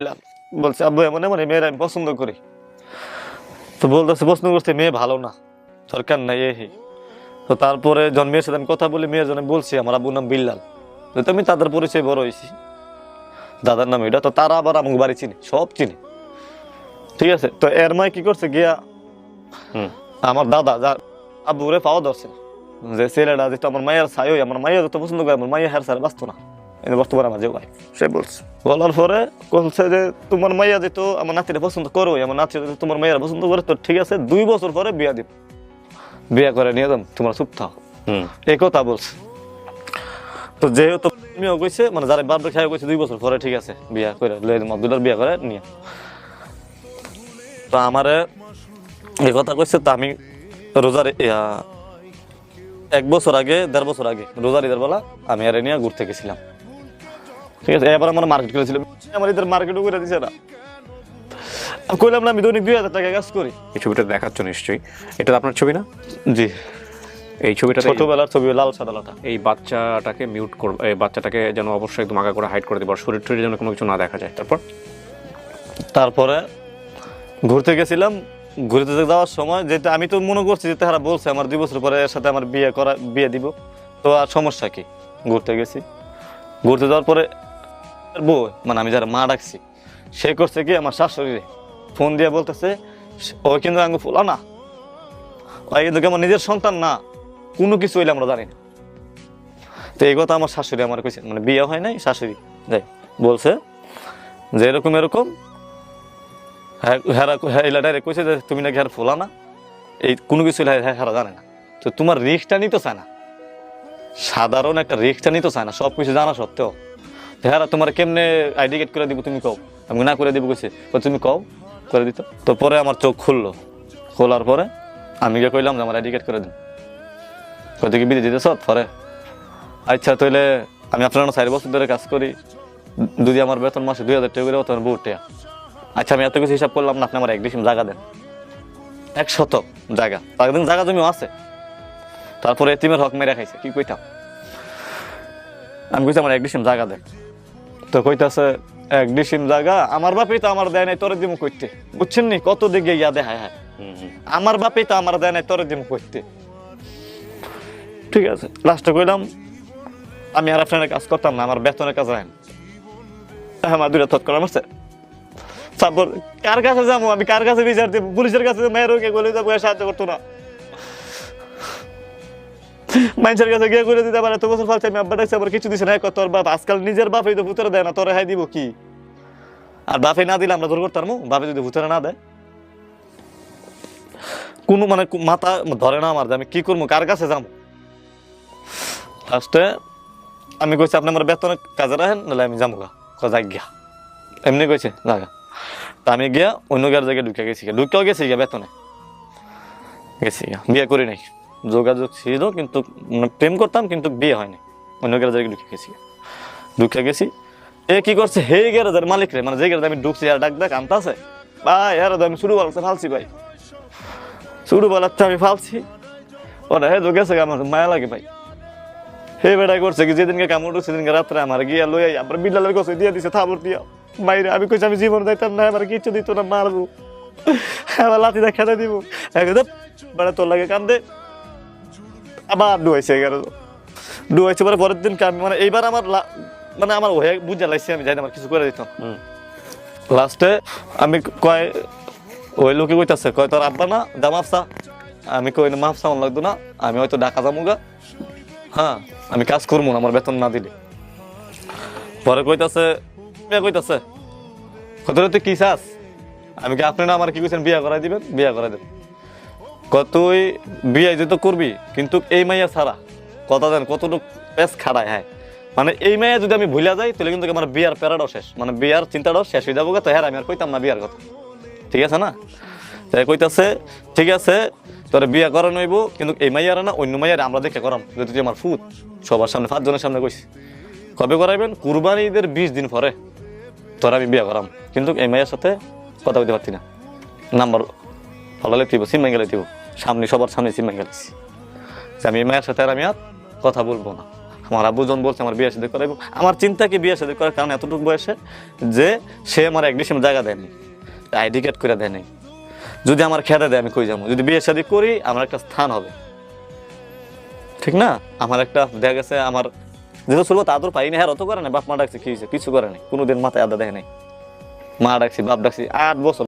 বলছে আব্বু এমন এমন মেয়ের আমি পছন্দ করি। তো বলতেছে পছন্দ করছে মেয়ে ভালো না, দরকার নাই এই। তো তারপরে যখন মেয়ের সাথে আমি কথা বলি, মেয়ের জন্য বলছি আমার আব্বুর নাম বিল্লাল, তো আমি তাদের পরিচয় বড় হয়েছি, দাদার নাম এটা। তো তারা আবার আমাকে বাড়ি চিনি, সব চিনি, ঠিক আছে। তো এর মায় কি করছে গিয়া আমার দাদা যার আব্বুরে পাওয়া ধরছে, যে ছেলেটা যেহেতু আমার মায়ের ছাই, আমার মাইয়া যত পছন্দ করে আমার মাইয়া হের ছাড়া বাঁচতো না, বর্তমানে আমার যে ভাই সে বলছে। বলার পরে বলছে যে তোমার মাইয়া যেহেতু আমার নাতিটা পছন্দ করো, আমার নাতি তোমার মাইয়ার পছন্দ করে, তো ঠিক আছে 2 বছর পরে বিয়া দিব, বিয়া করে নিয়ে যাম, তোমার চুপ থাও, এই কথা বলছে। তো যেহেতু আমিও কইছে, মানে যারা বাপ খাই কইছে 2 বছর পরে ঠিক আছে বিয়া করে দুটার বিয়া করে নিয়ে। তো আমারে এই কথা কইছে, তো আমি রোজার 1 বছর আগে 1.5 বছর আগে রোজার ঈদের বেলা আমি আর নিয়ে ঘুরতে গেছিলাম, ঠিক আছে। এবার আমার মার্কেট করেছিলাম, আমার ঈদের মার্কেটও করে দিছে না। আমি কইলাম না আমি দৈনিক 2000 টাকা কাজ করি। এই ছবিটা দেখাচ্ছ নিশ্চয়ই, এটা আপনার ছবি না? জি, এই ছবিটা ছোটবেলার ছবি, লাল সাদা লাটা। এই বাচ্চাটাকে মিউট করব, এই বাচ্চাটাকে যেন অবশ্যই একদম আগা করে হাইড করে দেবো, শরীর টরীর যেন কোনো কিছু না দেখা যায়। তারপরে ঘুরতে গেছিলাম, ঘুরতে যাওয়ার সময় যেটা আমি তো মনে করছি যে তারা বলছে আমার 2 বছর পরে এর সাথে আমার বিয়ে দিব, তো আর সমস্যা কি। ঘুরতে গেছি, ঘুরতে যাওয়ার পরে বউ, মানে আমি যারা মা ডাকছি, সে করছে কি আমার শাশুড়ি ফোন দিয়ে বলতেছে ওই কিন্তু আঙ্গু ফুলা না, ওই কিন্তু আমার নিজের সন্তান না, কোনো কিছু হইলে আমরা জানি না। তো এই কথা আমার শাশুড়ি আমার কইছে, মানে বিয়ে হয় নাই, শাশুড়ি যাই বলছে যে এরকম এরকম, হ্যাঁ কইছে যে তুমি নাকি আর ফোলা না, এই কোনো কিছু হ্যাঁ জানে না। তো তোমার রিস্কটা নিতে চায় না, সাধারণ একটা রিস্কটা নিতে চায় না, সব কিছু জানা সত্ত্বেও। হ্যাঁ তোমার কেমনে আইডি কার্ড করে দিব, তুমি কও। আমি না করে দিব কইছে, তুমি কও করে দিত। তো পরে আমার চোখ খুললো, খোলার পরে আমি গিয়ে কইলাম যে আমার আইডি কার্ড করে দিন। কত কি বিধি দিতেছ পরে? আচ্ছা তাহলে আমি আপনার 4 বছর ধরে কাজ করি, যদি আমার বেতন মাসে 2000 টাকা করে তোমার বউ টেয়া। আচ্ছা আমি এত কিছু হিসাব করলাম না, আপনি আমার 1 ডিসিম জায়গা দেন, 1 শতক জায়গা, তার জায়গা জমিও আছে। তারপরে এতিমের হক মেরে খাইছে, কি কইতাম। আমি কইছি আমার 1 ডিসিম জায়গা দেন। তো কইতাছে 1 ডিসিম জায়গা আমার বাপই তো আমার দেয় নাই, তোরে দিমু কইতে। বুঝছেন নি কত দিকে ইয়া দেয়, হ্যাঁ আমার বাপই তো আমার দেয় নাই, তোরে দিমু কইতে। ঠিক আছে, লাস্টে কইলাম আমি আর আপনার কাজ করতাম না, আমার বেতনের কাজ হয় না। আমার 2টা থট করা মারছে। তারপর কার কাছে যাবো আমি, কার কাছে বিচার দেবো? পুলিশের কাছে মেয়ের ওকে বলে যাবো, সাহায্য করতো না। মানুষের কাছে গিয়ে করে দিতে পারে, এত বছর ফালছে আমি আব্বা ডাকছে, আবার কিছু দিছে না। তোর বাপ আজকাল নিজের বাপই তো ভূতেরা দেয় না, তোরে হাই দিব কি? আর বাপে না দিলে আমরা ধর করতাম, বাপে যদি ভূতেরা না দেয়, কোনো মানে মাথা ধরে না আমার যে আমি কি করবো, কার কাছে যাবো। লাস্টে আমি কইছি আপনি আমার বেতনের কাজে রাখেন, নাহলে আমি যাবো গা, যাই গিয়া এমনি কইছে জায়গা। তা আমি গিয়া অন্য গার জায়গায় ঢুকে গেছি, ঢুকেও গেছি গিয়া বেতনে গেছি গিয়া, বিয়ে করি নাই। যোগাযোগ ছিল কিন্তু প্রেম করতাম, কিন্তু বিয়ে হয়নি। অন্য গার জায়গায় ঢুকে গেছি। এ কি করছে, হে গ্যারেজের মালিক রে, মানে যে গ্যারেজ আমি ঢুকছি আর ডাক আনতে আছে ভাই, আর আমি শুরু বলতে ফালছি ভাই, শুরু বলাতে আমি ফালছি। ওরা হে ঢুকেছে, আমার মায়া লাগে ভাই। হে বেটাই করছে কি, যেদিনকে কামড় ঢুকছে সেদিনকে রাত্রে আমার গিয়া লই আবার বিড়ালের কাছে দিয়ে দিছে থাবর দিয়া বাইরে। আমি কইছি আমি জীবন যাইতাম না, আমার কিচ্ছু দিত না, মারবো, আবার লাঠি দিয়ে খেতে দিব। বেড়া তোর লাগে কান্দে, আবার ডুয়াইছে ডুয়াইছে। পরে পরের দিন আমি মানে এইবার আমার মানে আমার হয়ে বুঝা লাগছে, আমি যাই আমার কিছু করে দিতাম। লাস্টে আমি কয় ওই লোকে কইতাছে, কয় তোর আব্বা না দা মাফসা। আমি কই না মাফসা মন লাগতো না, আমি হয়তো ঢাকা যামুগা, হ্যাঁ আমি কাজ করবো না আমার বেতন না দিলে। পরে কইতাছে কত তুই কি চাস? আমি কি আপনি না আমার কি কইছেন বিয়া করাই দিবেন, বিয়া করাই দেন। তুই বিয়ে যেহেতু করবি, কিন্তু এই মাইয়া ছাড়া কথা দেন কতটুকু পেস খাড়ায়। হ্যাঁ মানে এই মাইয়া যদি আমি ভুলে যাই, তাহলে কিন্তু আমার বিয়ার প্যারাটাও শেষ, মানে বিয়ার চিন্তাটাও শেষ হয়ে যাবো। তো হ্যাঁ আমি আর কইতাম না বিয়ার কথা, ঠিক আছে না? তাই কইতাছে ঠিক আছে তোর বিয়া করানো হইব, কিন্তু এই মাইয়ার না অন্য মাইয়ার আমরা দেখে করাম, যদি তুই আমার ফুট সবার সামনে 5 জনের সামনে কইছি। কবে করাইবেন? কুরবানি ঈদের 20 দিন পরে তোর আমি বিয়া করাম, কিন্তু এই মাইয়ার সাথে কথা বলতে পারতি না। নাম্বার ফলালে দিব, সিম ভেঙে দিব, সামনে সবার সামনে সিম ভেঙে দিচ্ছি যে আমি এই মায়ের সাথে আর আমি আর কথা বলবো না। আমার আব্বুজন বলছে আমার বিয়ে শাদী করাইব। আমার চিন্তা কি বিয়ে শাদী করার কারণ এতটুকু বয়সে যে সে আমার এক ডিসেম্বর জায়গা দেয়নি, আইডি কার্ড করে দেয় নাই। যদি আমার খেতে দেয় আমি কই যাবো? যদি বিয়ে শাদী করি আমার একটা স্থান হবে, ঠিক না? আমার একটা দেখা গেছে আমার যেহেতু চলবো তা আদর পাই না, হ্যাঁ অত করে না, বাপ মা ডাকছে কি হয়েছে, কিছু করে নাই, কোনোদিন মাথায় আদা দেয় নাই। মা ডাকছি বাপ ডাকছি 8 বছর